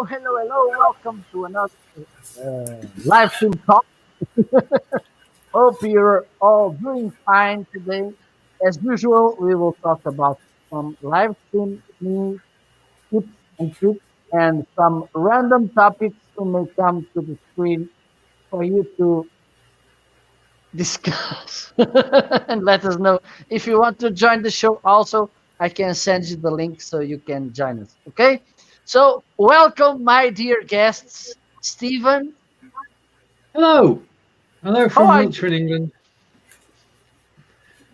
hello. Welcome to another live stream talk. Hope you're all doing fine today. As usual, we will talk about some live stream news, tips and tricks, and some random topics who may come to the screen for you to discuss and let us know. If you want to join the show, also, I can send you the link so you can join us. Okay? So, welcome, my dear guests, Stephen. Hello. Hello How from are you? Wiltshire in England.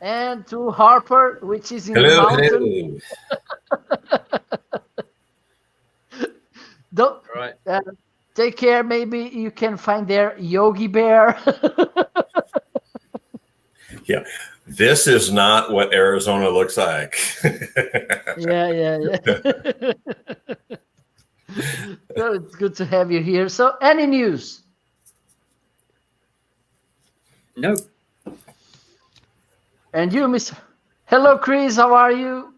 And to Harper, which is in the Hello, mountain. hello. Don't All right. uh, take care. Maybe you can find there Yogi Bear. Yeah, this is not what Arizona looks like. Yeah. So it's good to have you here. So, any news? No. And you, Miss. Hello, Chris. How are you?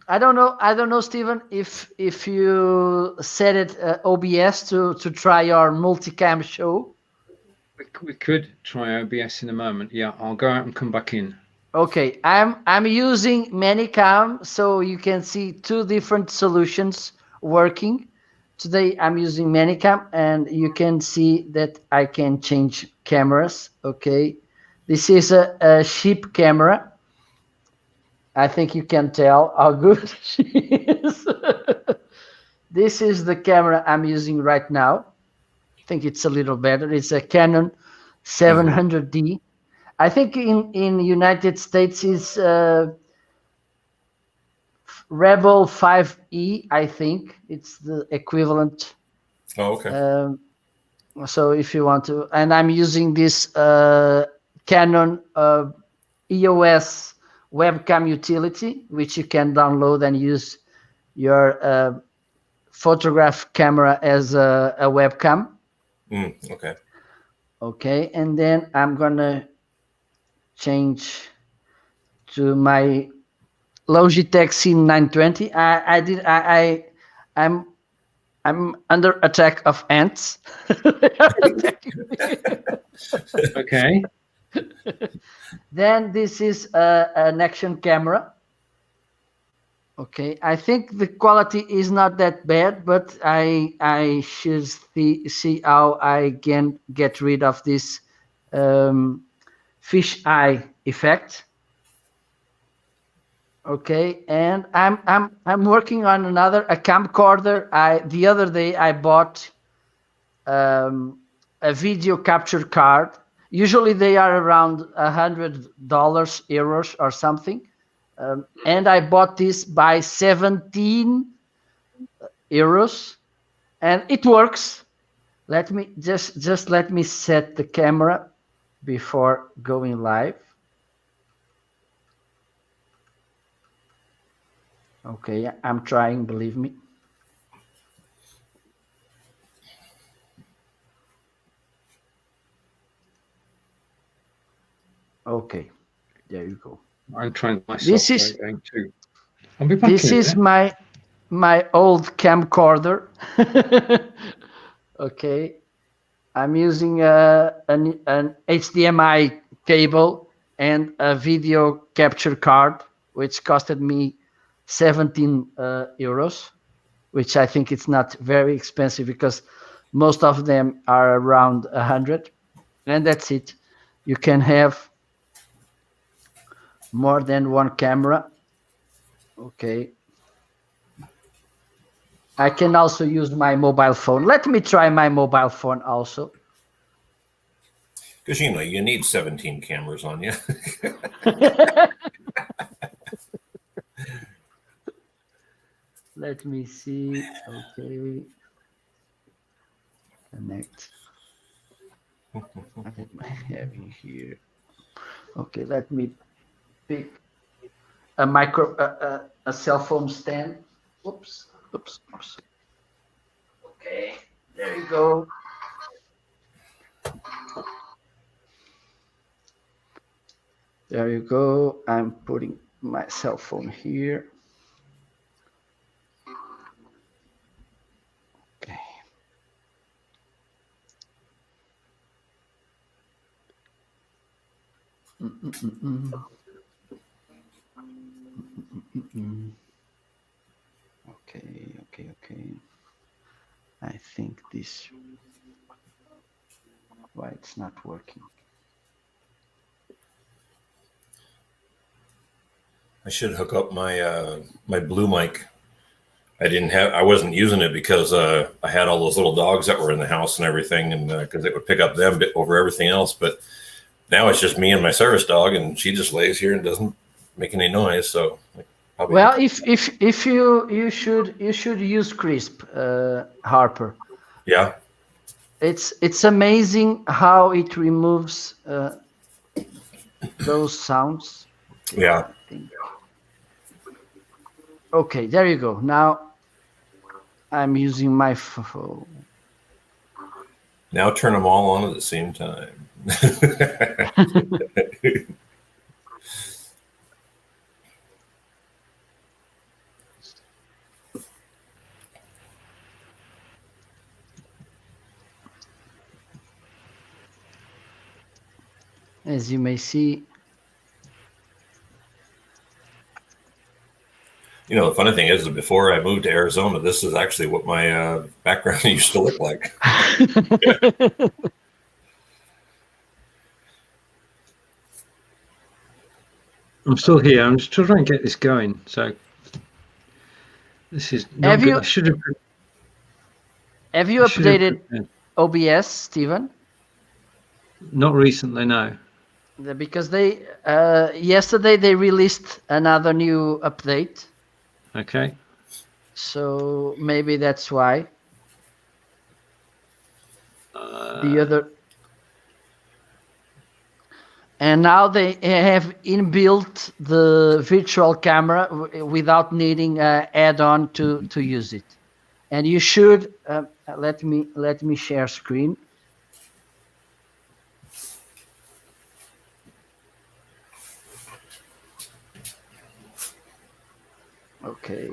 I don't know, Stephen, if you set it OBS to try your multicam show. We could try OBS in a moment. Yeah, I'll go out and come back in. Okay, I'm using Manicam, so you can see two different solutions working. Today I'm using Manicam, and you can see that I can change cameras. Okay, this is a cheap camera. I think you can tell how good she is. This is the camera I'm using right now. I think it's a little better. It's a Canon 700D. I think in United States is Rebel 5E. I think it's the equivalent. Oh, okay. So if you want to, and I'm using this Canon EOS webcam utility, which you can download and use your photograph camera as a webcam. Okay. Okay, and then I'm gonna change to my Logitech C920. I'm under attack of ants. Okay. Then this is an action camera. Okay, I think the quality is not that bad, but I should see how I can get rid of this fish eye effect. Okay, and I'm working on a camcorder. The other day I bought a video capture card. Usually they are around $100, euros or something. And I bought this by 17 euros, and it works. Let me just let me set the camera before going live. Okay, I'm trying, believe me. Okay, there you go. I'm trying my This software is again too. I'll be back this in a is minute. my old camcorder. Okay, I'm using an HDMI cable and a video capture card, which costed me 17 euros, which I think it's not very expensive because most of them are around 100. And that's it. You can have more than one camera. Okay. I can also use my mobile phone. Let me try my mobile phone also. Because you need 17 cameras on you. Let me see. Okay. Connect. I have in here. Okay, let me pick a cell phone stand. Oops. Okay, there you go. There you go. I'm putting my cell phone here. Okay. I think this. Why it's not working? I should hook up my my blue mic. I wasn't using it because I had all those little dogs that were in the house and everything, and because it would pick up them over everything else. But now it's just me and my service dog, and she just lays here and doesn't make any noise. So, well, if you should use Crisp, Harper. Yeah, it's amazing how it removes those sounds. Yeah. Okay, there you go. Now I'm using my phone. Now turn them all on at the same time. As you may see. You know, the funny thing is that before I moved to Arizona, this is actually what my background used to look like. I'm still here. I'm just trying to get this going. So this is not Have good. you, have you updated OBS, Stephen? Not recently, no. Because they yesterday they released another new update. Okay. So maybe that's why. The other. And now they have inbuilt the virtual camera without needing an add-on to use it. And you should let me share screen. Okay.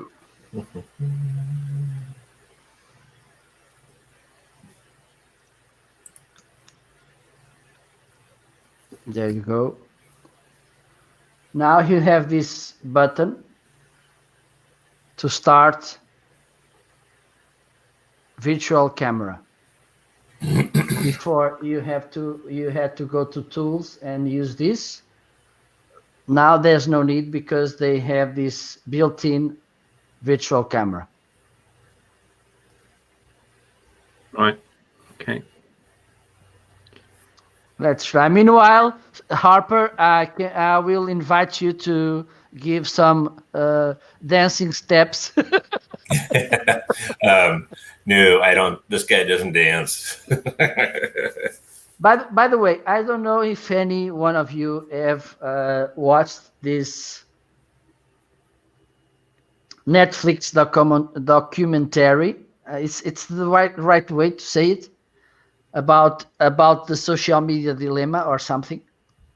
There you go. Now you have this button to start virtual camera. Before you had to go to tools and use this. Now there's no need because they have this built-in virtual camera. Right. Okay. Let's try. Meanwhile, Harper, I will invite you to give some dancing steps. No, I don't. This guy doesn't dance. By the way, I don't know if any one of you have watched this Netflix documentary. It's the right way to say it about the social media dilemma or something.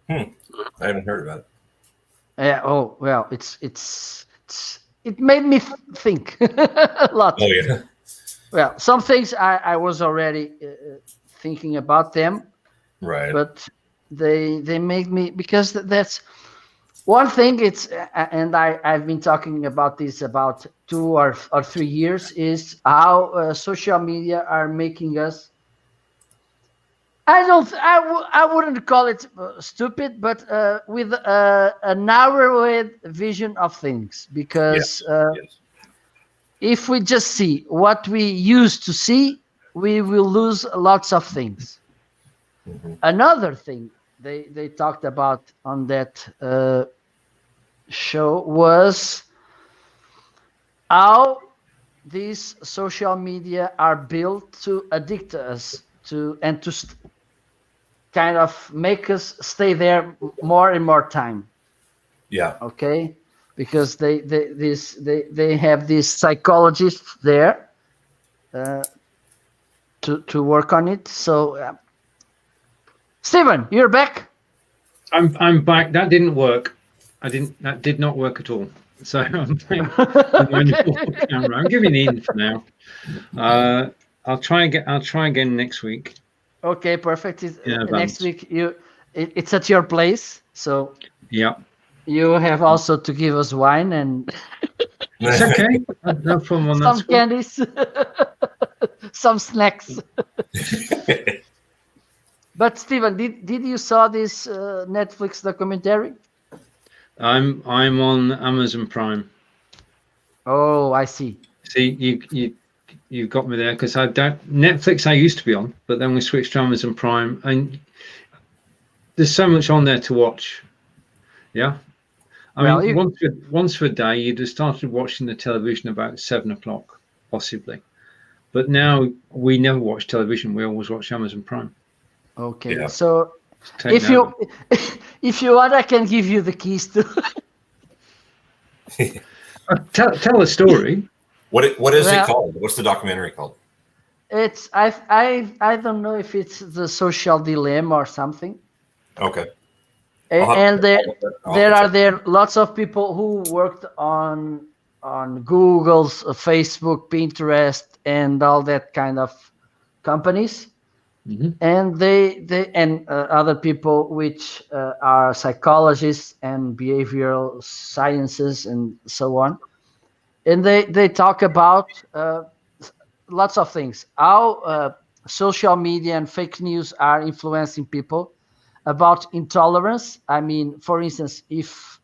I haven't heard about it. Yeah. Oh well, it made me think a lot. Oh yeah. Well, some things I was already thinking about them. Right. But they made me, because that's one thing. It's and I've been talking about this about 2 or 3 years, is how social media are making us. I wouldn't call it stupid, but with a narrowed vision of things, because Yes. if we just see what we used to see, we will lose lots of things. Mm-hmm. Another thing they talked about on that show was how these social media are built to addict us to kind of make us stay there more and more time. Yeah. Okay, because they have these psychologists there to work on it. So, Stephen, you're back. I'm back. That didn't work. That did not work at all. So I'm playing the camera. I'm giving in for now. I'll try again next week. Okay, perfect. Next week it's at your place, so Yeah, you have also to give us wine and it's okay. No problem on that some score. candies, some snacks. But Stephen, did you saw this Netflix documentary? I'm on Amazon Prime. Oh, I see. See, you got me there because I don't Netflix. I used to be on, but then we switched to Amazon Prime, and there's so much on there to watch. Yeah, I Well, mean, once per day, you'd have started watching the television about 7 o'clock, possibly. But now we never watch television. We always watch Amazon Prime. okay. Yeah. So Take if note. you if you want, I can give you the keys to. Tell a story. What is Well, it called? What's the documentary called? It's I don't know if it's the social dilemma or something. Okay. And there I'll have to check. there lots of people who worked on Google's, Facebook, Pinterest, and all that kind of companies, Mhm. and they and other people which are psychologists and behavioral sciences and so on, and they talk about lots of things, how social media and fake news are influencing people, about intolerance. I mean, for instance, if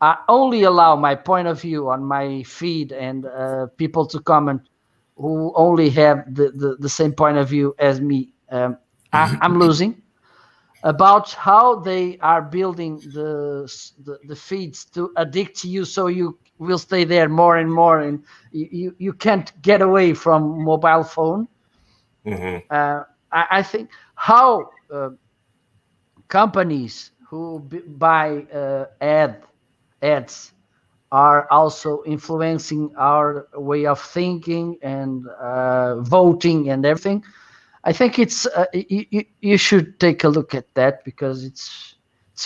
I only allow my point of view on my feed and people to comment who only have the same point of view as me, I'm losing. About how they are building the feeds to addict you, so you will stay there more and more, and you can't get away from mobile phone. Hmm. I think how companies who buy ads are also influencing our way of thinking and voting and everything. I think it's you should take a look at that, because it's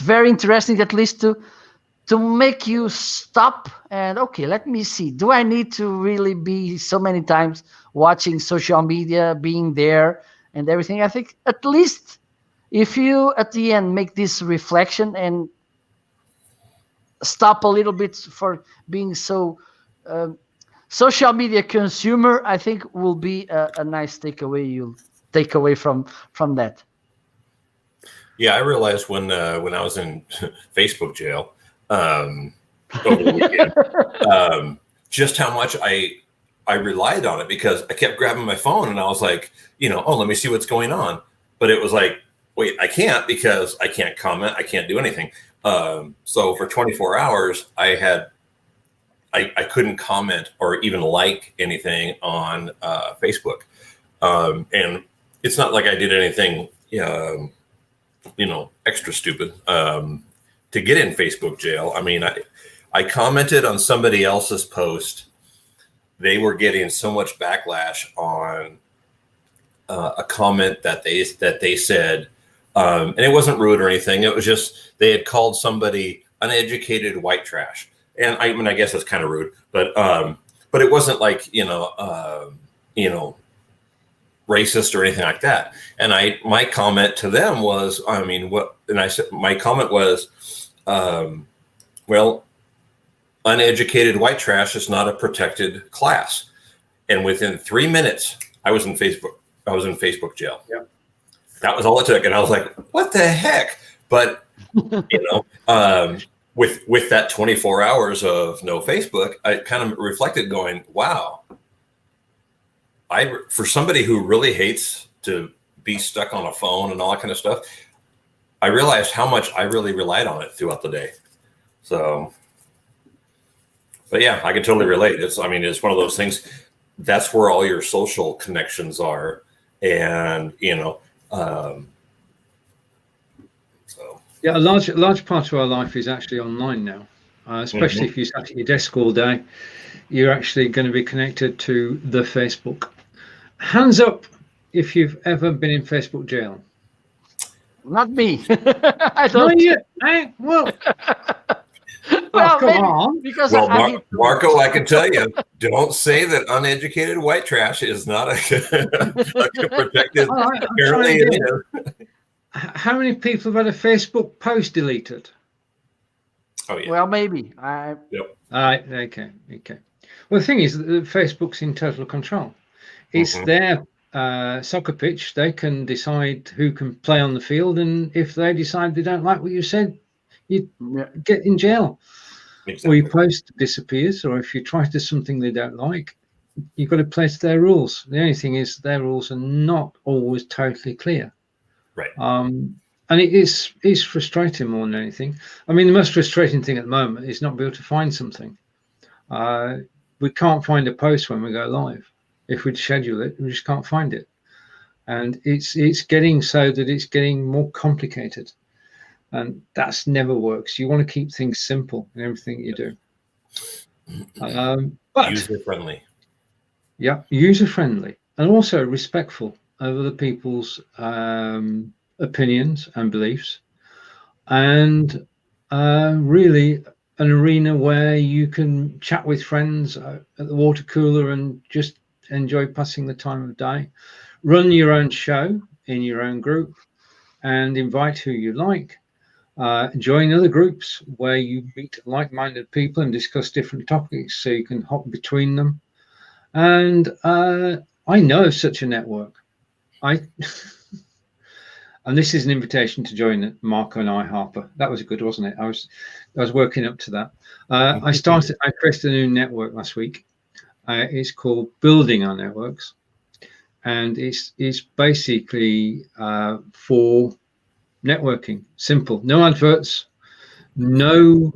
very interesting, at least to make you stop and, okay, let me see, do I need to really be so many times watching social media, being there and everything? I think at least if you at the end make this reflection and stop a little bit for being so social media consumer, I think will be a nice takeaway you'll take away from that. Yeah, I realized when I was in Facebook jail over the weekend, just how much I relied on it, because I kept grabbing my phone and I was like, oh, let me see what's going on. But it was like, wait, I can't, because I can't comment, I can't do anything. So for 24 hours, I couldn't comment or even like anything on Facebook, and it's not like I did anything, extra stupid to get in Facebook jail. I mean, I commented on somebody else's post. They were getting so much backlash on a comment that they said, and it wasn't rude or anything. It was just they had called somebody uneducated white trash, and I mean, I guess that's kind of rude, but it wasn't like racist or anything like that. And my comment to them was, I mean, what? And I said, my comment was, well, uneducated white trash is not a protected class. And within 3 minutes, I was in Facebook jail. Yeah. That was all it took. And I was like, what the heck? But, with that 24 hours of no Facebook, I kind of reflected going, wow, for somebody who really hates to be stuck on a phone and all that kind of stuff, I realized how much I really relied on it throughout the day. So, but yeah, I can totally relate. It's one of those things. That's where all your social connections are. And, so. Yeah, a large part of our life is actually online now, especially if you sat at your desk all day. You're actually going to be connected to the Facebook. Hands up if you've ever been in Facebook jail. Not me. I don't. Not you. Hey, well, Well, come maybe on. because Well, I need to- Marco, I can tell you, don't say that uneducated white trash is not a protected. All right, Apparently, it is. how many people have had a Facebook post deleted? Oh yeah. Well, maybe. Yep. Okay. Well, the thing is that Facebook's in total control. It's their soccer pitch. They can decide who can play on the field, and if they decide they don't like what you said, you get in jail. Exactly. Or your post disappears, or if you try to do something they don't like, you've got to play to their rules. The only thing is their rules are not always totally clear. Right. And it's frustrating more than anything. I mean, the most frustrating thing at the moment is not being able to find something. We can't find a post when we go live. If we'd schedule it, we just can't find it. And it's getting so that it's getting more complicated. And that's never works. You want to keep things simple in everything you do. But user-friendly. Yeah, user-friendly and also respectful of other people's opinions and beliefs, and really an arena where you can chat with friends at the water cooler and just enjoy passing the time of day. Run your own show in your own group and invite who you like. Join other groups where you meet like-minded people and discuss different topics so you can hop between them. And I know of such a network. And this is an invitation to join Marco and I, Harper. That was good, wasn't it? I was working up to that. I created a new network last week. It's called Building Our Networks, and it's basically for networking. Simple, no adverts, no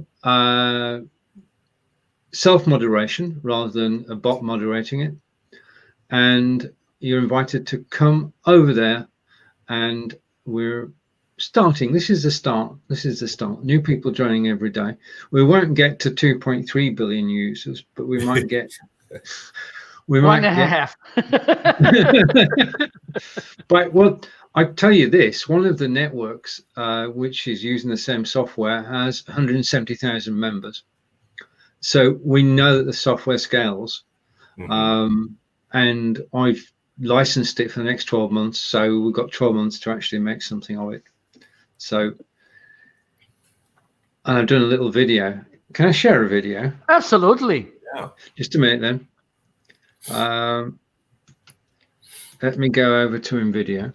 self-moderation rather than a bot moderating it. And you're invited to come over there, and we're starting. This is the start. New people joining every day. We won't get to 2.3 billion users, but we might get one and a half. But well, I tell you this, one of the networks which is using the same software has 170,000 members. So we know that the software scales. And I've licensed it for the next 12 months. So we've got 12 months to actually make something of it. So, and I've done a little video. Can I share a video? Absolutely. Yeah. Just a minute then. Let me go over to InVideo.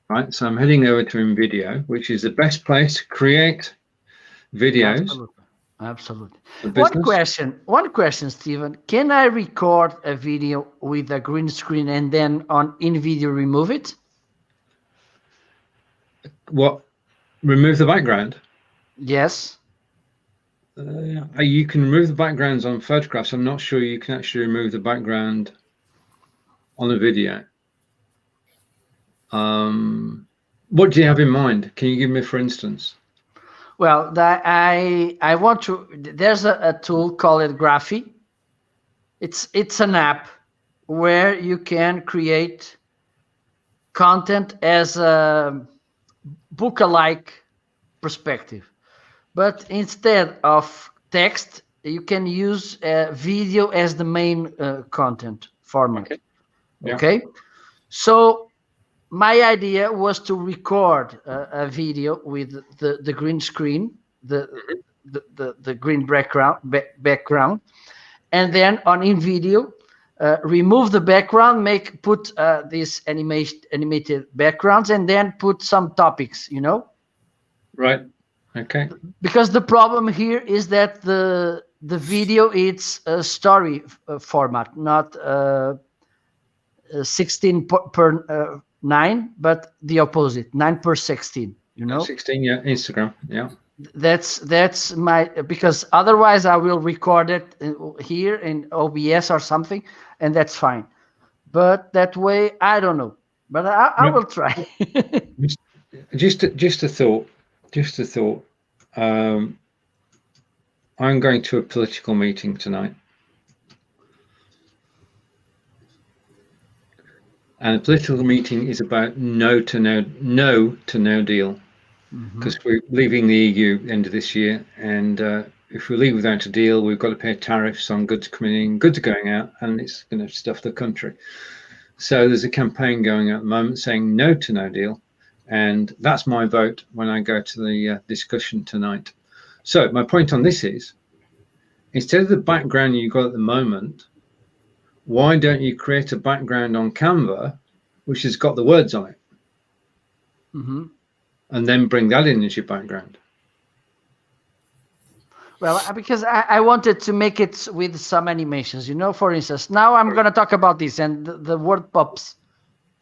Right, so I'm heading over to InVideo, which is the best place to create videos. Absolutely. One question, Stephen. Can I record a video with a green screen and then on InVideo remove it? What? Remove the background? Yes. You can remove the backgrounds on photographs. I'm not sure you can actually remove the background on a video. What do you have in mind? Can you give me, for instance? Well, I want to. There's a tool called Graphy. It's an app where you can create content as a book-alike perspective, but instead of text, you can use video as the main content format. Okay. So my idea was to record a video with the green screen, the green background, and then on InVideo, remove the background, put these animated backgrounds, and then put some topics. Right. Okay. Because the problem here is that the video it's a story format, not 16 per 9, but the opposite, 9 per 16. 16, yeah. Instagram, yeah. That's my, because otherwise I will record it here in OBS or something, and that's fine. But that way, I don't know. But I will try. Just a thought. I'm going to a political meeting tonight. And the political meeting is about no to no deal, because we're leaving the EU end of this year, and if we leave without a deal, we've got to pay tariffs on goods coming in, goods are going out, and it's going to stuff the country. So there's a campaign going on at the moment saying no to no deal. And that's my vote when I go to the discussion tonight. So my point on this is, instead of the background you got at the moment, why don't you create a background on Canva which has got the words on it? Mm-hmm. And then bring that in as your background. Well, because I wanted to make it with some animations, for instance, now I'm going to talk about this and the word pops.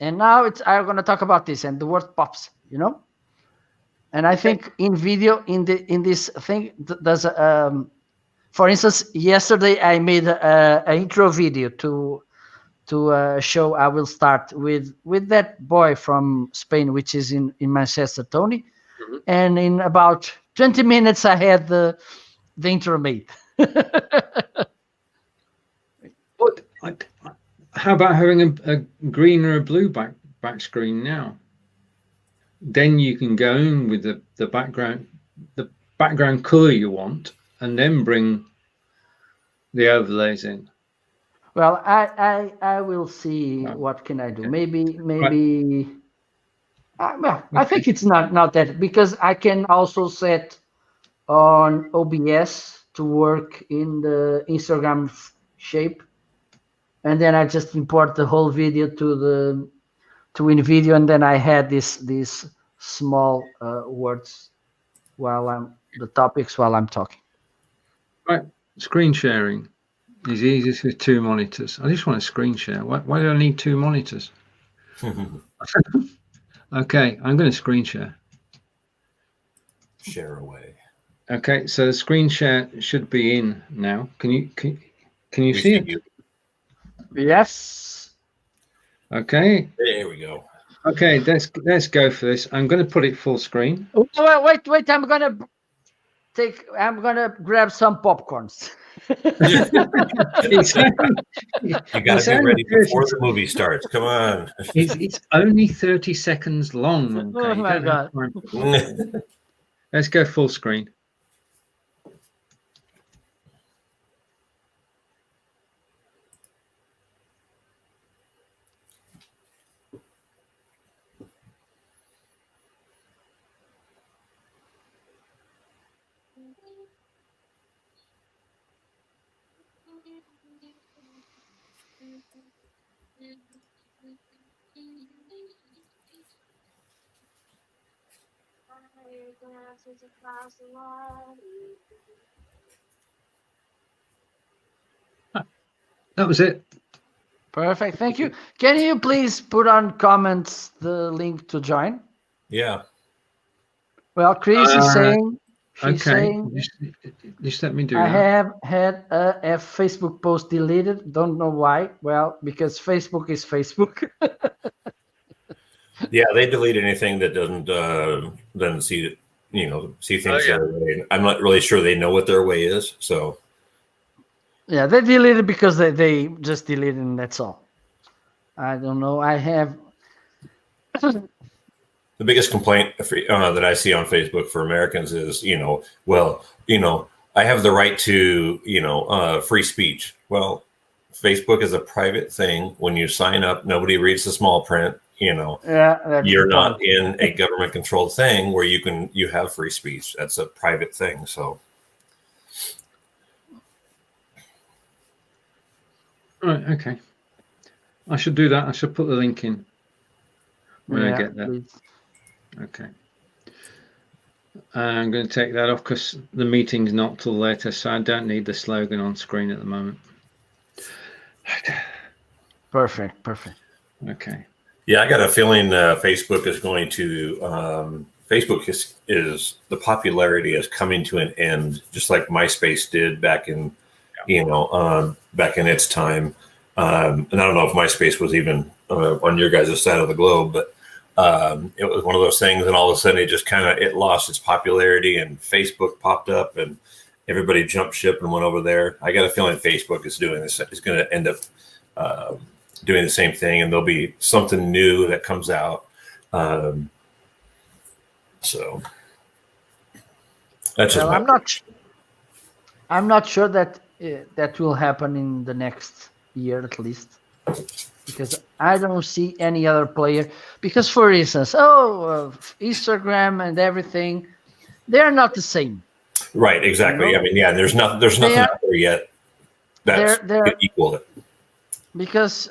And now I'm going to talk about this and the word pops, And I think in video, in this thing, there's for instance, yesterday I made an intro video to show. I will start with that boy from Spain, which is in Manchester, Tony. Mm-hmm. And in about 20 minutes, I had the intro made. But how about having a green or a blue back screen now? Then you can go in with the background color you want, and then bring the overlays in. Well, I will see what can I do. Maybe. Well, I think it's not that, because I can also set on OBS to work in the Instagram shape, and then I just import the whole video to InVideo, and then I had these small words the topics while I'm talking. Right, screen sharing is easiest with two monitors. I just want to screen share. Why do I need two monitors? Okay, I'm going to screen share. Share away. Okay, so the screen share should be in now. Can you see it? Yes. Okay. There we go. Okay, let's go for this. I'm going to put it full screen. Wait! I'm gonna grab some popcorns. You gotta be ready before the movie starts. Come on. It's only 30 seconds long. Okay? Oh my God. Let's go full screen. That was it. Perfect. Thank you. Can you please put on comments the link to join? Yeah. Well, Chris is saying. She's okay. saying. Just let me do I that. have had a Facebook post deleted. Don't know why. Well, because Facebook is Facebook. Yeah, they delete anything that doesn't see things their way. I'm not really sure they know what their way is. So yeah, they deleted because they just deleted and that's all. I don't know. I have the biggest complaint that I see on Facebook for Americans is, I have the right to, free speech. Well, Facebook is a private thing. When you sign up, nobody reads the small print. You're not in a government controlled thing where you have free speech. That's a private thing. So. Right. Okay. I should do that. I should put the link in when I get there. Please. Okay. I'm going to take that off because the meeting's not till later, so I don't need the slogan on screen at the moment. Perfect. Okay. Yeah, I got a feeling Facebook is going to. Facebook is the popularity is coming to an end, just like MySpace did back in, back in its time. And I don't know if MySpace was even on your guys' side of the globe, but it was one of those things, and all of a sudden it lost its popularity, and Facebook popped up, and everybody jumped ship and went over there. I got a feeling Facebook is doing this. Is going to end up doing the same thing, and there'll be something new that comes out. So that's just. Well, I'm not sure that that will happen in the next year, at least. because I don't see any other player. Because, for instance, Instagram and everything, they are not the same. Right, exactly. I mean, yeah, there's They nothing are out there yet that's they're equal it. because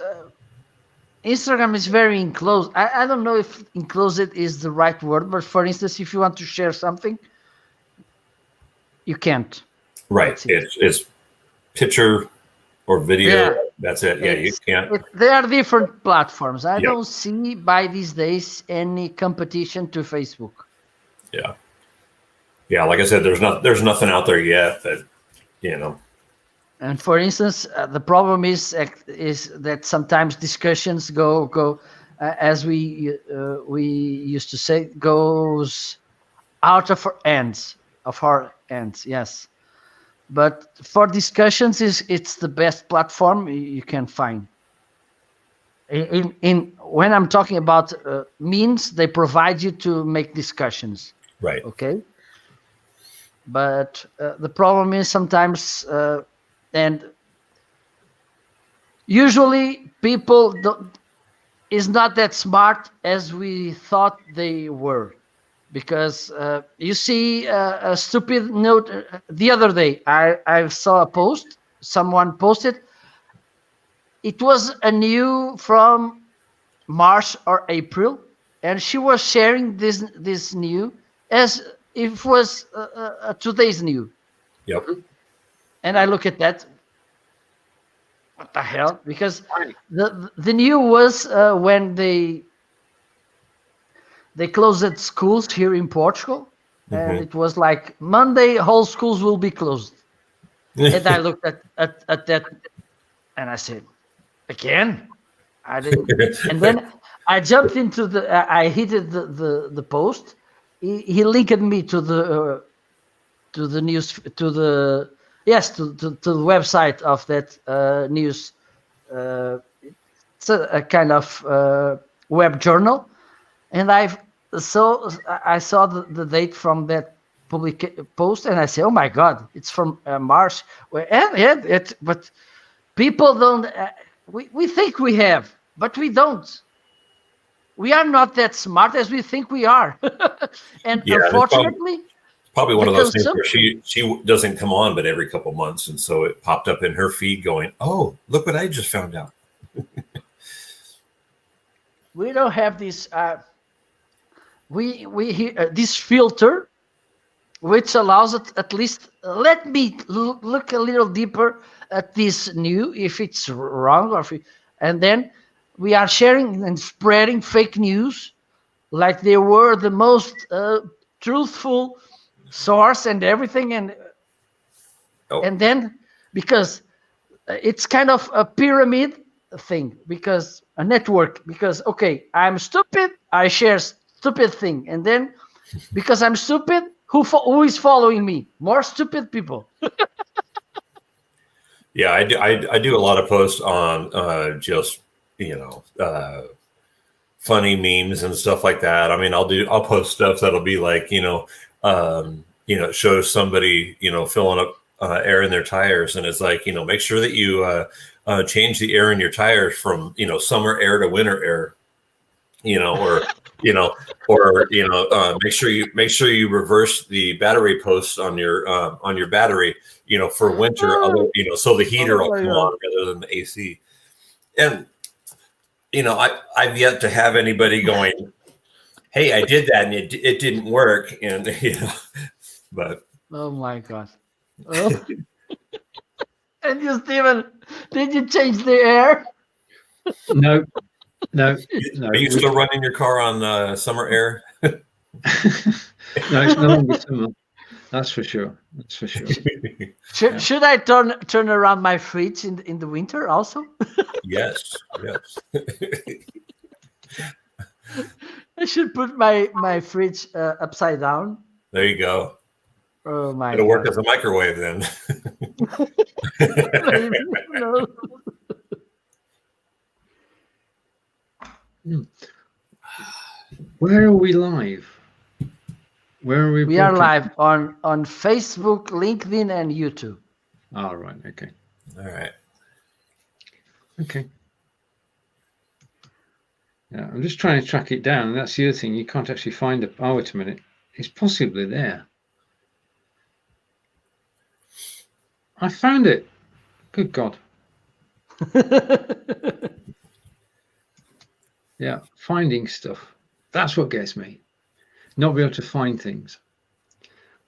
Instagram is very enclosed. I don't know if enclosed is the right word, but for instance, if you want to share something, you can't. Right. That's it. It's picture or video. Yeah, That's it. Yeah, you can't. they are different platforms. I Yeah. don't see by these days any competition to Facebook. Yeah. Yeah. Like I said, there's nothing out there yet that, you know. And for instance, the problem is that sometimes discussions go as we used to say, goes out of our ends. Yes, but for discussions, it's the best platform you can find. In when I'm talking about means, they provide you to make discussions. Right. Okay, but the problem is sometimes and usually people is not that smart as we thought they were, because you see a stupid note. The other day I saw a post someone posted. It was a new from March or April, and she was sharing this new as if it was today's new. Yep. And I look at that, what the hell? Because the new was when they closed schools here in Portugal, and it was like Monday, whole schools will be closed. And I looked at that, and I said, again, I didn't. And then I jumped into I hit the post. He linked me to the news to the to the website of that news. It's a kind of web journal, and I saw the date from that public post, and I say, oh my God, it's from March. But people don't. We think we have, but we don't. We are not that smart as we think we are, and Yeah, unfortunately, probably one of those things where consumption. she doesn't come on but every couple months, and so it popped up in her feed going, oh, look what I just found out. We don't have this this filter which allows it at least let me look a little deeper at this new, if it's wrong or and then we are sharing and spreading fake news like they were the most truthful source and everything, and then because it's kind of a pyramid thing, because a network, because okay, I'm stupid, I share stupid thing, and then because I'm stupid, who is following me? More stupid people. Yeah, I do a lot of posts on just funny memes and stuff like that. I mean, I'll post stuff that'll be like it shows somebody filling up air in their tires, and it's like make sure that you change the air in your tires from summer air to winter air, or make sure you reverse the battery posts on your battery, for winter, so the heater will come on rather than the AC. And I've yet to have anybody going, hey, I did that and it didn't work, and but oh my God. Oh. And you, Steven, did you change the air? No. Are you still running your car on summer air? No, it's no longer summer. That's for sure. That's for sure. Should I turn around my fridge in the winter also? Yes. I should put my fridge upside down. There you go. Oh my! It'll work as a microwave then. No. Where are we live? Where are we? We are live on Facebook, LinkedIn, and YouTube. Oh, right. Okay. All right. Okay. Yeah, I'm just trying to track it down, and that's the other thing. You can't actually find it. Oh, wait a minute. It's possibly there. I found it. Good God. Yeah, finding stuff. That's what gets me. Not be able to find things.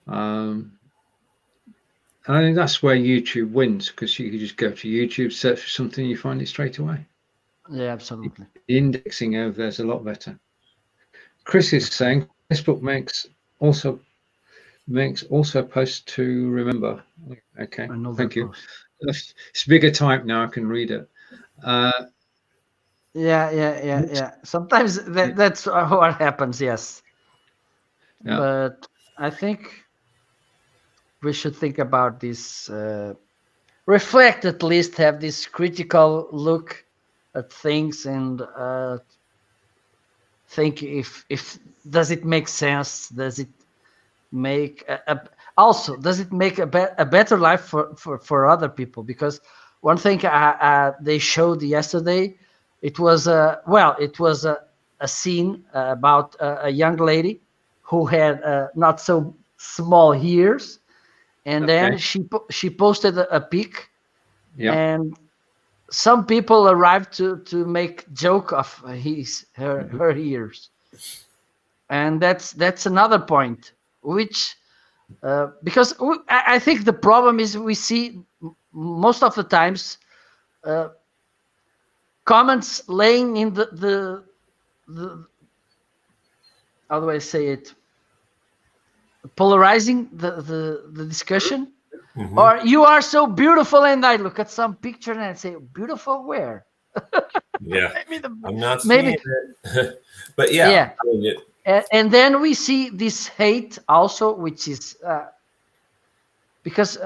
And I think that's where YouTube wins, because you can just go to YouTube, search for something, you find it straight away. Yeah, absolutely. The indexing over there's a lot better. Chris is saying Facebook makes also posts to remember. Okay, thank you. It's bigger type now. I can read it. Yeah. Sometimes that's what happens. Yes, Yeah. but I think we should think about this. Reflect, at least, have this critical look at things, and think if does it make sense? Does it make also does it make a better life for other people? Because one thing they showed yesterday, it was a scene about a young lady who had not so small ears, and then she posted a pic, and some people arrived to make joke of her ears, and that's another point, which because I think the problem is we see most of the times comments laying in the how do I say it, polarizing the discussion. Mm-hmm. Or you are so beautiful, and I look at some picture and I say, beautiful where? Yeah, I'm not seeing it. But yeah. And then we see this hate also, which is because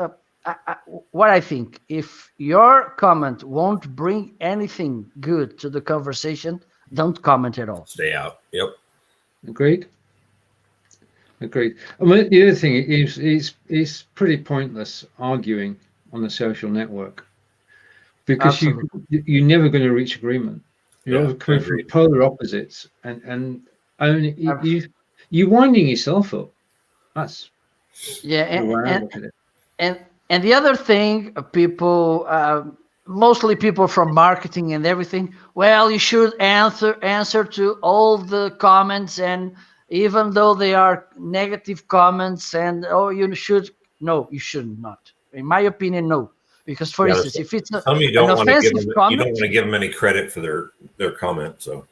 what I think, if your comment won't bring anything good to the conversation, don't comment at all. Stay out. Yep. Agreed. I mean, the other thing is it's pretty pointless arguing on a social network, because you're never going to reach agreement. You're coming from polar opposites, and only you're winding yourself up. That's and the other thing, people, mostly people from marketing and everything, well, you should answer to all the comments, and even though they are negative comments, and you should. No, you should not. In my opinion, no. Because, for instance, if it's an offensive comment, you don't want to give them any credit for their comment. So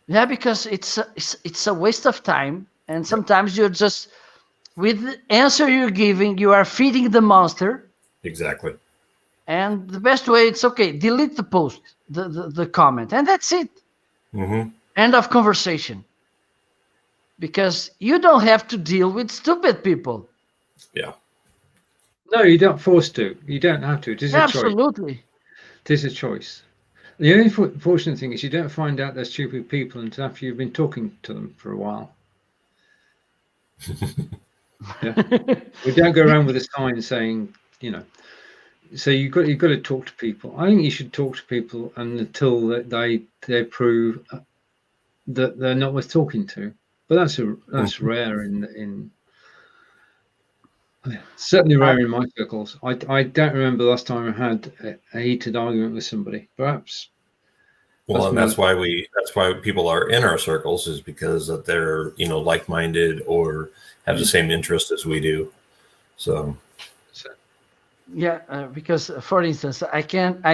yeah, because it's a waste of time, and sometimes you're just, with the answer you're giving, you are feeding the monster. Exactly. And the best way, it's okay, delete the post, the comment, and that's it. Mm-hmm. End of conversation. Because you don't have to deal with stupid people. Yeah. No, you don't forced to. You don't have to. It is a choice. Absolutely. It is a choice. The only fortunate thing is you don't find out they're stupid people until after you've been talking to them for a while. Yeah. We don't go around with a sign saying, so you've got to talk to people. I think you should talk to people until they prove that they're not worth talking to. But that's rare in certainly rare in my circles. I don't remember the last time I had a heated argument with somebody. Perhaps. Well, and that's why people are in our circles, is because that they're like-minded or have the same interest as we do. So yeah, because for instance, I can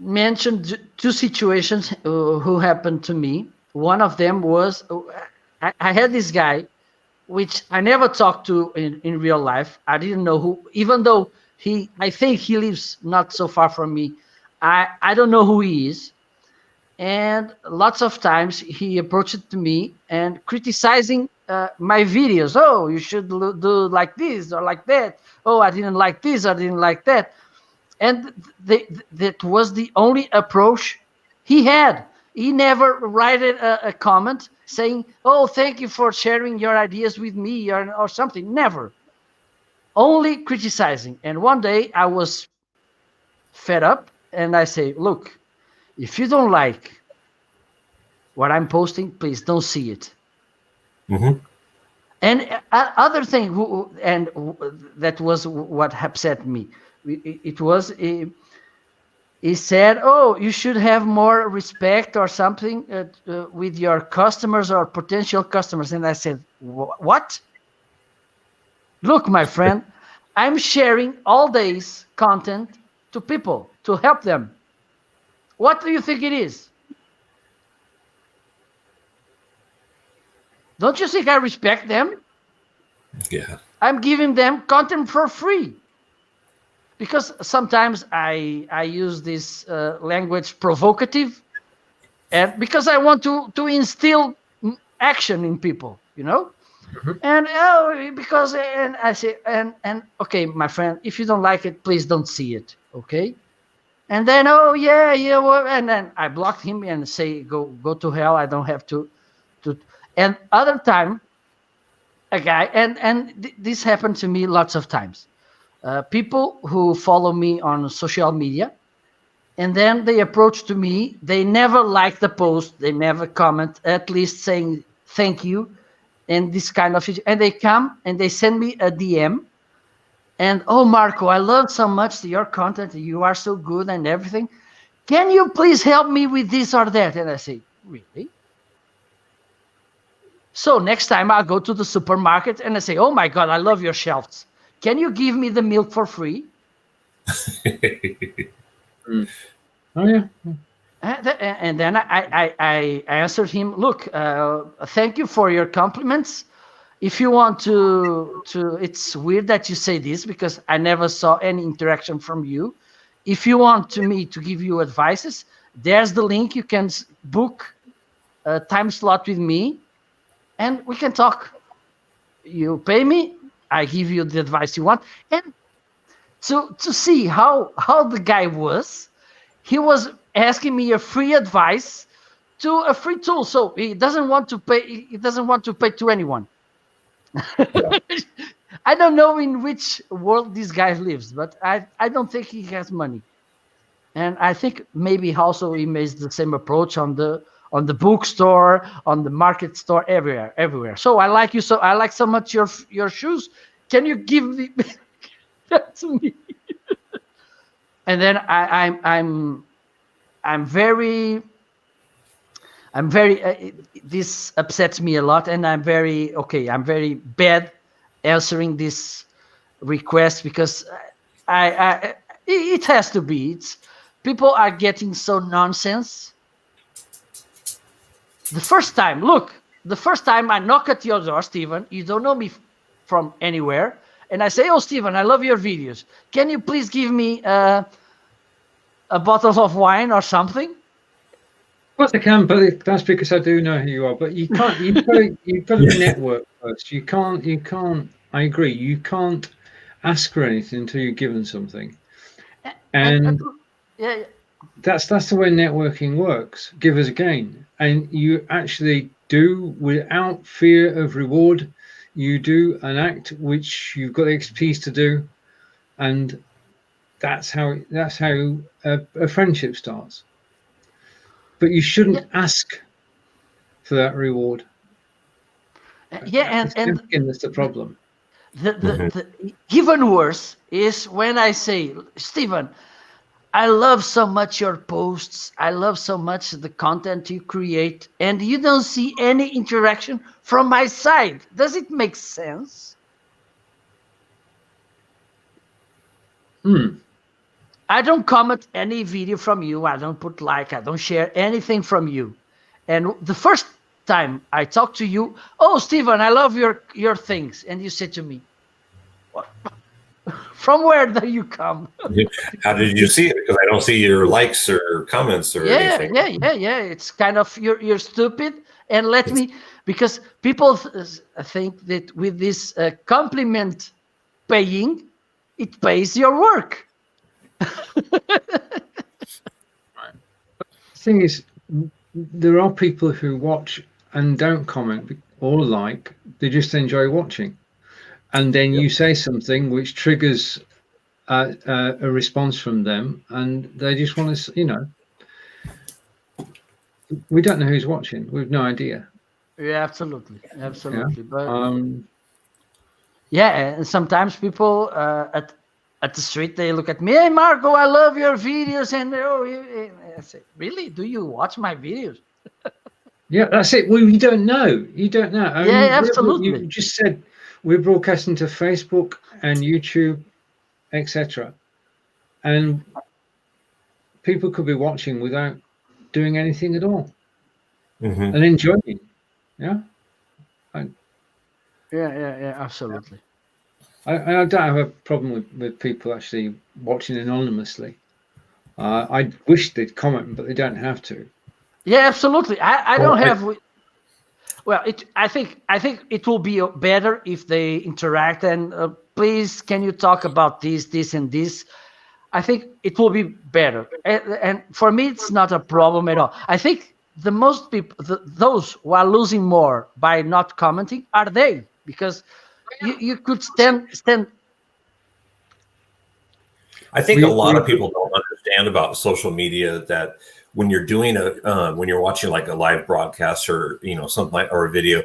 mention two situations who happened to me. One of them was I had this guy, which I never talked to in real life. I didn't know who, even though I think he lives not so far from me. I don't know who he is. And lots of times he approached to me and criticizing my videos. Oh, you should do like this or like that. Oh, I didn't like this, I didn't like that. And that was the only approach he had. He never wrote a comment saying, oh, thank you for sharing your ideas with me or something. Never. Only criticizing. And one day I was fed up and I say, look, If you don't like what I'm posting, please don't see it. Mm-hmm. And other thing, that was what upset me. It was he said, "Oh, you should have more respect or something with your customers or potential customers." And I said, "What? Look, my friend, I'm sharing all days content to people to help them. What do you think it is? Don't you think I respect them? Yeah. I'm giving them content for free." Because sometimes I use this language provocative, and because I want to instill action in people, Mhm. and because and I say and okay, my friend, if you don't like it, please don't see it, okay? And then, oh yeah, well, and then I blocked him and say go to hell. I don't have to. And other time, a guy, and this happened to me lots of times. People who follow me on social media, and then they approach to me. They never like the post. They never comment, at least saying thank you, and this kind of shit. And they come and they send me a DM. And oh, Marco, I love so much your content. You are so good and everything. Can you please help me with this or that? And I say, really? So next time I'll go to the supermarket and I say, oh my God, I love your shelves. Can you give me the milk for free? Mm. Oh yeah. And then I answered him, look, thank you for your compliments. If you want to, it's weird that you say this because I never saw any interaction from you. If you want me to give you advices, there's the link. You can book a time slot with me and we can talk. You pay me, I give you the advice you want. And to see how the guy was, he was asking me a free advice to a free tool. So he doesn't want to pay. He doesn't want to pay to anyone. I don't know in which world this guy lives, but I don't think he has money. And I think maybe also he makes the same approach on the bookstore, on the market store, everywhere. So I like you. So I like so much your shoes. Can you give me that to me? And then I'm very this upsets me a lot, and I'm very bad answering this request because it has to be. People are getting so nonsense. The first time I knock at your door, Stephen, you don't know me from anywhere, and I say, oh, Stephen, I love your videos. Can you please give me a bottle of wine or something? Of course I can, but that's because I do know who you are. But you can't. You've got to network first. You can't. I agree. You can't ask for anything until you're given something, and yeah. that's the way networking works. Give us a gain, and you actually do without fear of reward. You do an act which you've got the expertise to do, and that's how a friendship starts. But you shouldn't ask for that reward. Yeah, and that's the problem. The even worse is when I say, Stephen, I love so much your posts. I love so much the content you create, and you don't see any interaction from my side. Does it make sense? I don't comment any video from you. I don't put like. I don't share anything from you. And the first time I talk to you, oh, Stephen, I love your things, and you said to me, what? From where do you come? How did you see it? Because I don't see your likes or comments or anything. Yeah. It's kind of you're stupid, and let me, because people think that with this compliment paying, it pays your work. The thing is, there are people who watch and don't comment or like. They just enjoy watching, and then you say something which triggers a response from them, and they just want to, we don't know who's watching. We've no idea. Yeah, absolutely, Yeah. absolutely. But yeah, and sometimes people at the street, they look at me, hey Marco, I love your videos, and I say, really? Do you watch my videos? Yeah, that's it. Well, you don't know. You don't know. I Yeah, mean, you absolutely. just said we're broadcasting to Facebook and YouTube, etc. And people could be watching without doing anything at all Mm-hmm. and enjoying. Yeah. Yeah, absolutely. I don't have a problem with people actually watching anonymously. I wish they'd comment, but they don't have to. Yeah, absolutely. I Well, don't have. Well, I think it will be better if they interact and please, can you talk about this, and this? I think it will be better, and for me, it's not a problem at all. I think the most people, those who are losing more by not commenting, are they, because you could stand. I think a We, lot we of people don't understand about social media that when you're doing when you're watching like a live broadcast or something like or a video,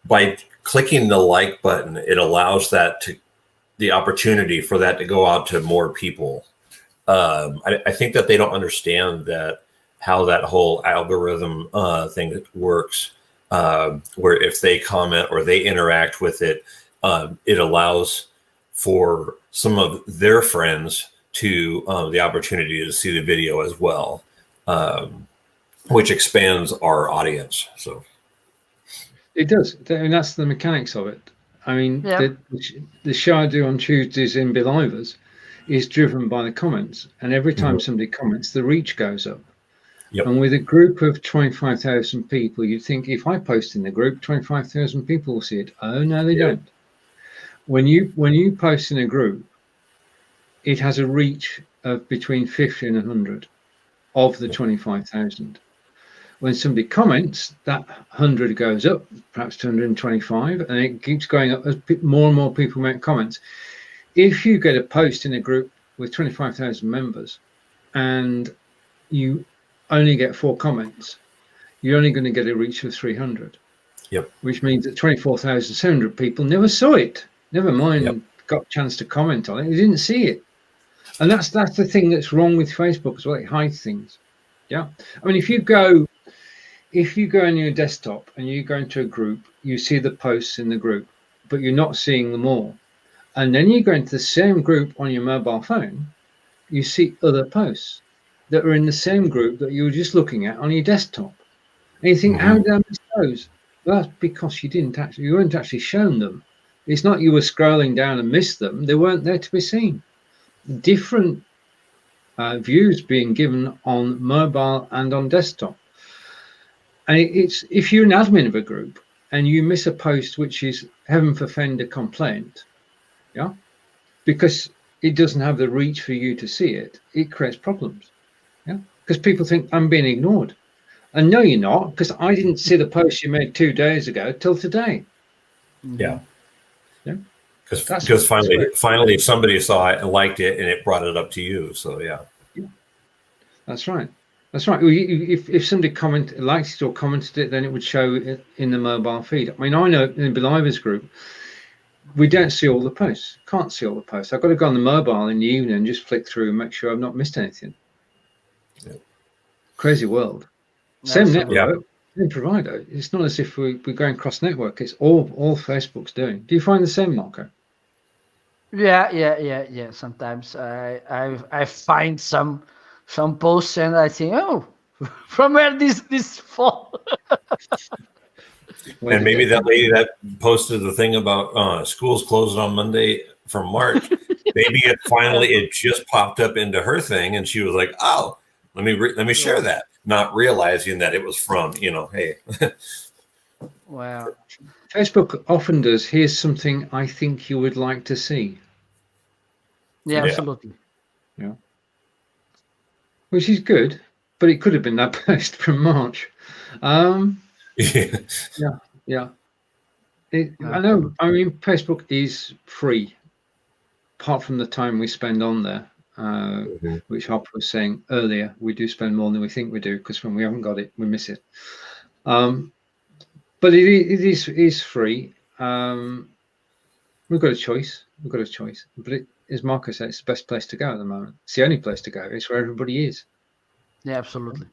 by clicking the like button, it allows the opportunity for that to go out to more people. I think that they don't understand that how that whole algorithm thing works. Where if they comment or they interact with it, it allows for some of their friends to the opportunity to see the video as well, which expands our audience. So it does, and that's the mechanics of it. I mean, Yeah, the show I do on Tuesdays in Belivers is driven by the comments, and every time somebody comments, the reach goes up. Yep. And with a group of 25,000 people, you'd think if I post in the group, 25,000 people will see it. Oh no, they don't. When you post in a group, it has a reach of between 50 and 100 of the 25,000. When somebody comments, that 100 goes up, perhaps to 125, and it keeps going up as more and more people make comments. If you get a post in a group with 25,000 members and you only get 4 comments, you're only going to get a reach of 300. Yep. Which means that 24,700 people never saw it. Never mind, Yep. got a chance to comment on it. They didn't see it. And that's the thing that's wrong with Facebook as well. It hides things. Yeah. I mean, if you go on your desktop and you go into a group, you see the posts in the group, but you're not seeing them all. And then you go into the same group on your mobile phone, you see other posts that are in the same group that you were just looking at on your desktop. And you think, how did I miss those? Well, that's because you weren't actually shown them. It's not you were scrolling down and missed them. They weren't there to be seen. Different views being given on mobile and on desktop. And it's if you're an admin of a group and you miss a post which is heaven forfend a complaint, yeah, because it doesn't have the reach for you to see it, it creates problems. Yeah, because people think I'm being ignored. And no, you're not, because I didn't see the post you made 2 days ago till today. Yeah. Yeah. Because finally somebody saw it and liked it, and it brought it up to you. So yeah. That's right. That's right. If somebody liked it or commented it, then it would show it in the mobile feed. I mean, I know in the Belivers group, we don't see all the posts. Can't see all the posts. I've got to go on the mobile in the evening and just flick through and make sure I've not missed anything. Yeah. Crazy world. Same network, same provider. It's not as if we're going cross network. It's all Facebook's doing. Do you find the same, Marco? Yeah. Sometimes I find some posts and I think, oh, from where this fall? And maybe that lady that posted the thing about schools closing on Monday from March, maybe it just popped up into her thing, and she was like, "Oh, let me share that," not realizing that it was from hey. Wow. Facebook often does. Here's something I think you would like to see. Yeah, absolutely. Yeah. Which is good, but it could have been that post from March. Yeah. I know. I mean, Facebook is free, apart from the time we spend on there. which Hopper was saying earlier. We do spend more than we think we do, because when we haven't got it, we miss it. But it is free. We've got a choice. But as Marco said, it's the best place to go at the moment. It's the only place to go. It's where everybody is. Yeah, absolutely.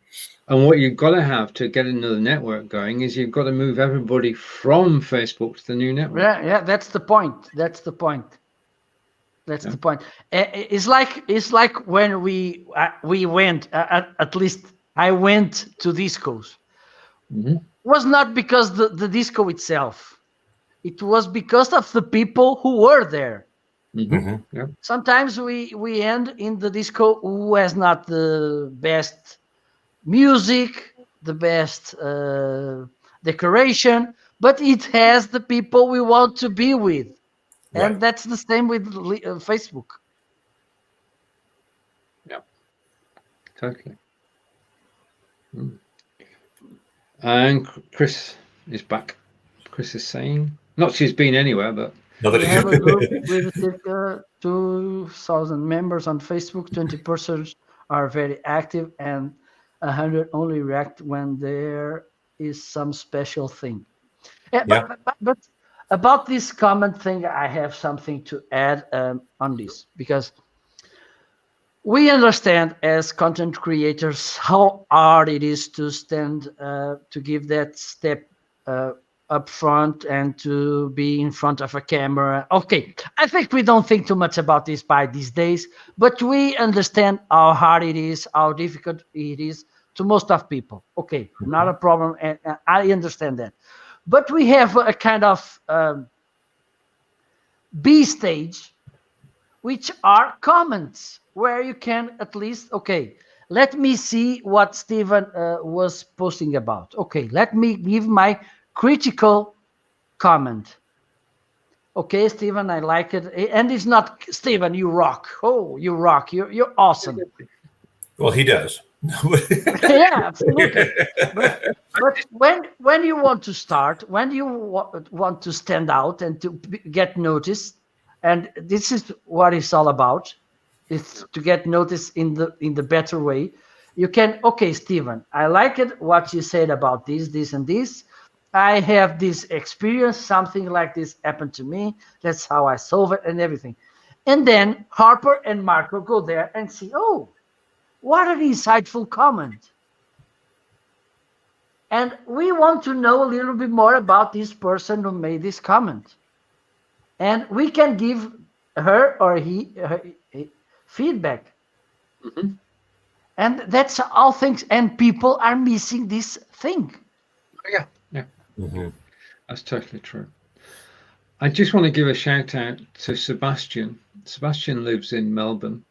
And what you've got to have to get another network going is you've got to move everybody from Facebook to the new network. Yeah, that's the point. The point. It's like when we went. At least I went to discos. Mm-hmm. It was not because the disco itself. It was because of the people who were there. Mm-hmm. Yeah. Sometimes we end in the disco who has not the best music, the best decoration, but it has the people we want to be with. Right. And that's the same with Facebook. Yeah, totally. And Chris is back. Chris is saying, not she's been anywhere, but we have a group with circa 2,000 members on Facebook. 20% are very active, and 100 only react when there is some special thing. But about this comment thing, I have something to add on this, because we understand as content creators how hard it is to stand, to give that step up front and to be in front of a camera. Okay, I think we don't think too much about this by these days, but we understand how hard it is, how difficult it is to most of people. Okay, not a problem, and I understand that. But we have a kind of B stage, which are comments, where you can at least, okay, let me see what Stephen was posting about. Okay, let me give my critical comment. Okay, Stephen, I like it. And it's not, Stephen, you rock. Oh, you rock. You're awesome. Well, he does. Yeah, absolutely. But when you want to start, when you want to stand out and to get noticed, and this is what it's all about, is to get noticed in the better way. You can, okay, Stephen, I like it what you said about this, and this. I have this experience, something like this happened to me. That's how I solve it and everything. And then Harper and Marco go there and see, oh, what an insightful comment. And we want to know a little bit more about this person who made this comment. And we can give her or he feedback. Mm-hmm. And that's all things. And people are missing this thing. Yeah. Mm-hmm. That's totally true. I just want to give a shout out to Sebastian. Sebastian lives in Melbourne.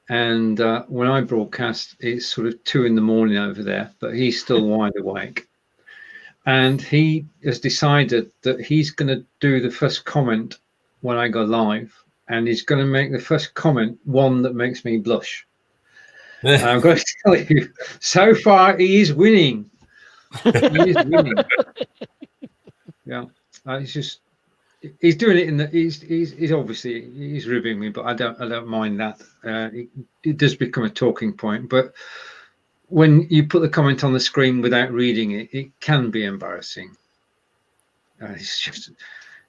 And when I broadcast, it's sort of 2 a.m. over there, but he's still wide awake. And he has decided that he's going to do the first comment when I go live. And he's going to make the first comment one that makes me blush. And I'm going to tell you, so far he is winning. He is winning. Yeah, he's doing it in the. He's obviously he's ribbing me, but I don't mind that. It does become a talking point, but when you put the comment on the screen without reading it, it can be embarrassing. It's just,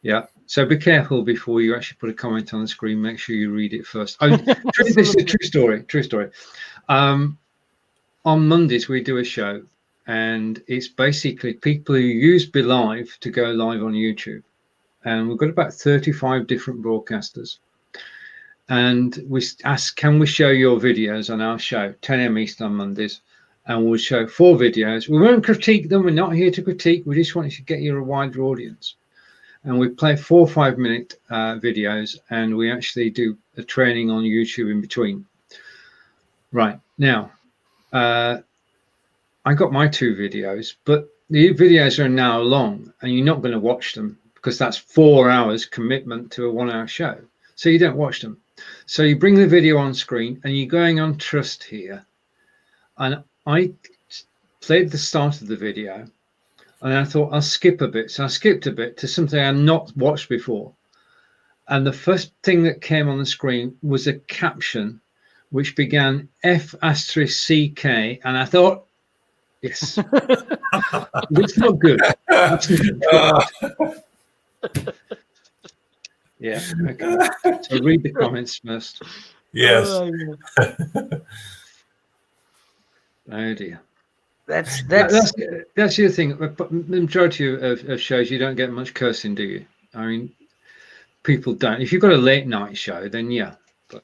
yeah. So be careful before you actually put a comment on the screen. Make sure you read it first. This is a true story. True story. On Mondays we do a show. And it's basically people who use Be Live to go live on YouTube. And we've got about 35 different broadcasters. And we ask, can we show your videos on our show, 10 a.m. Eastern on Mondays? And we'll show 4 videos. We won't critique them. We're not here to critique. We just want to get you a wider audience. And we play 4 or 5 minute videos. And we actually do a training on YouTube in between. Right. Now, I got my 2 videos, but the videos are now long and you're not going to watch them because that's 4 hours commitment to a 1-hour show. So you don't watch them. So you bring the video on screen and you're going on trust here. And I played the start of the video and I thought I'll skip a bit. So I skipped a bit to something I've not watched before. And the first thing that came on the screen was a caption which began F*CK, and I thought, yes, it's not good. It's not good. Yeah. Okay. So read the comments first. Yes. Oh dear. That's the other thing. The majority of shows, you don't get much cursing, do you? I mean, people don't. If you've got a late night show, then yeah. But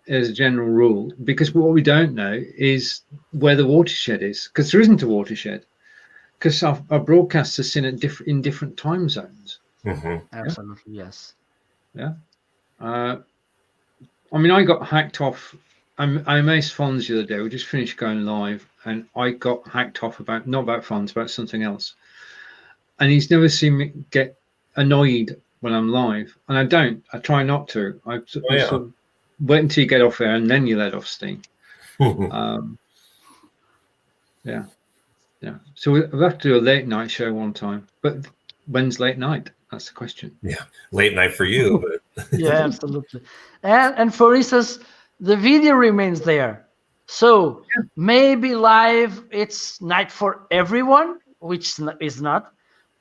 as a general rule, because what we don't know is where the watershed is, because there isn't a watershed, because our broadcasts are seen at in different time zones. Mm-hmm. absolutely yes. Yeah. I mean, I got hacked off. I amazed Fonz the other day. We just finished going live, and I got hacked off about, not about Fonz, about something else. And he's never seen me get annoyed when I'm live, and I don't. I try not to. I sort of wait until you get off there, and then you let off steam. Yeah. So we'll have to do a late night show one time. But when's late night? That's the question. Yeah, late night for you. But Yeah, absolutely. And for instance, the video remains there. So maybe live it's night for everyone, which is not.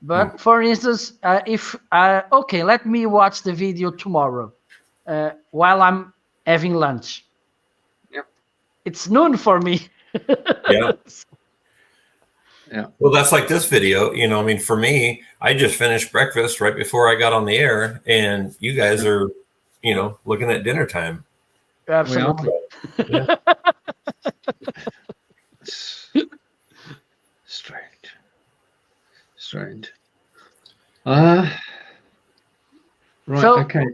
But for instance, if okay, let me watch the video tomorrow while I'm having lunch. Yep. It's noon for me. Yeah. Yeah. Well, that's like this video. You know, I mean, for me, I just finished breakfast right before I got on the air, and you guys are, you know, looking at dinner time. Absolutely. Yeah. Strange. Right. So okay.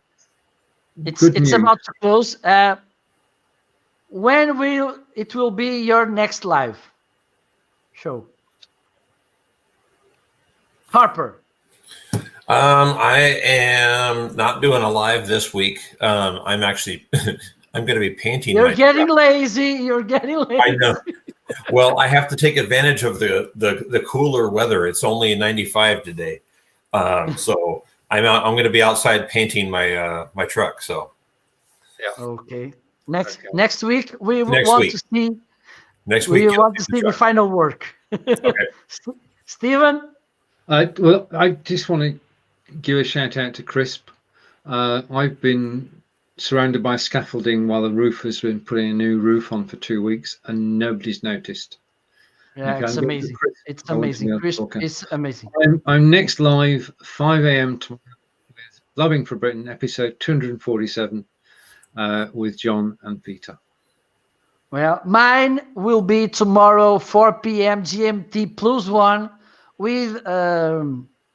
It's about to close. When will it be your next live show? Harper. I am not doing a live this week. I'm actually, I'm going to be painting. You're getting lazy. You're getting lazy. I know. Well, I have to take advantage of the cooler weather. It's only 95 today, so I'm going to be outside painting my my truck. So, yeah. Okay. Next week we Next want week. to see. Next week We want to see the final work. Okay. Stephen. Well, I just want to give a shout out to Crisp. I've been surrounded by scaffolding while the roof has been putting a new roof on for 2 weeks, and nobody's noticed. Yeah, Okay, it's amazing. It's amazing. Crisp is amazing. I'm next live 5 a.m. tomorrow with Loving for Britain, episode 247, with John and Peter. Well, mine will be tomorrow 4 p.m. GMT +1 with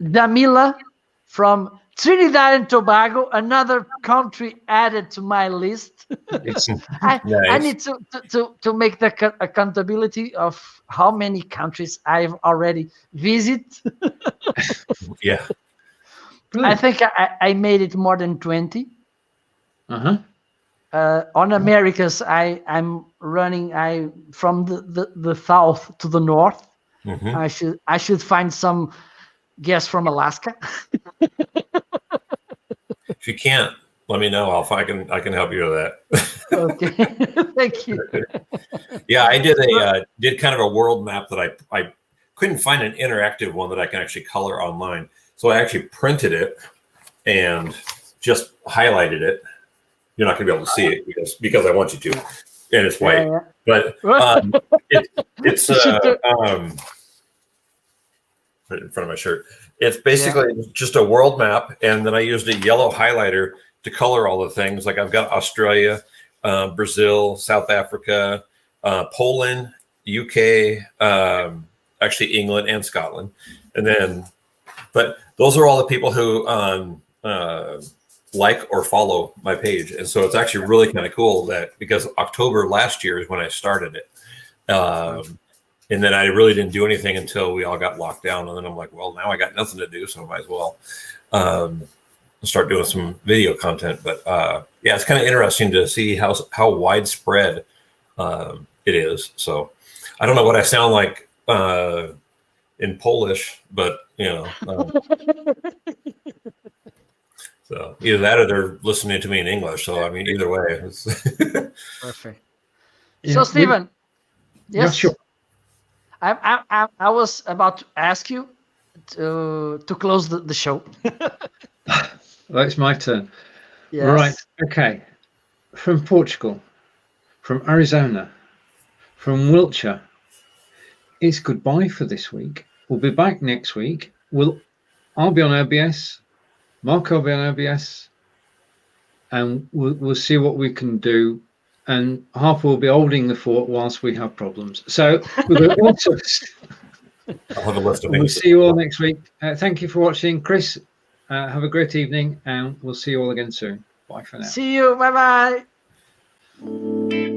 Damila from Trinidad and Tobago, another country added to my list. I need to make the accountability of how many countries I've already visited. Yeah. I think I made it more than 20. Uh-huh. On Americas, I'm running from the south to the north. Mm-hmm. I should find some guests from Alaska. If you can't, let me know. I can help you with that. Okay, thank you. Yeah, I did kind of a world map that I couldn't find an interactive one that I can actually color online. So I actually printed it and just highlighted it. You're not going to be able to see it because I want you to, and it's white. Yeah. But it's right in front of my shirt. It's basically just a world map, and then I used a yellow highlighter to color all the things. Like I've got Australia, Brazil, South Africa, Poland, UK, actually England and Scotland, and then. But those are all the people who like or follow my page, and so it's actually really kind of cool that because October last year is when I started it. And then I really didn't do anything until we all got locked down. And then I'm like, well, now I got nothing to do, so I might as well start doing some video content. But yeah, it's kind of interesting to see how widespread it is. So I don't know what I sound like in Polish, but you know. So either that or they're listening to me in English. So I mean, either way. Perfect. Yeah, So, Stephen, yeah, yes, sure. I was about to ask you to close the show. Well, it's my turn. Yes. Right. Okay. From Portugal, from Arizona, from Wiltshire, it's goodbye for this week. We'll be back next week. I'll be on OBS, Mark will be on OBS, and we'll see what we can do. And Harper will be holding the fort whilst we have problems. So we've got all sorts. I'll have a list of We'll things. see you all next week. Thank you for watching, Chris. Have a great evening, and we'll see you all again soon. Bye for now. See you. Bye bye.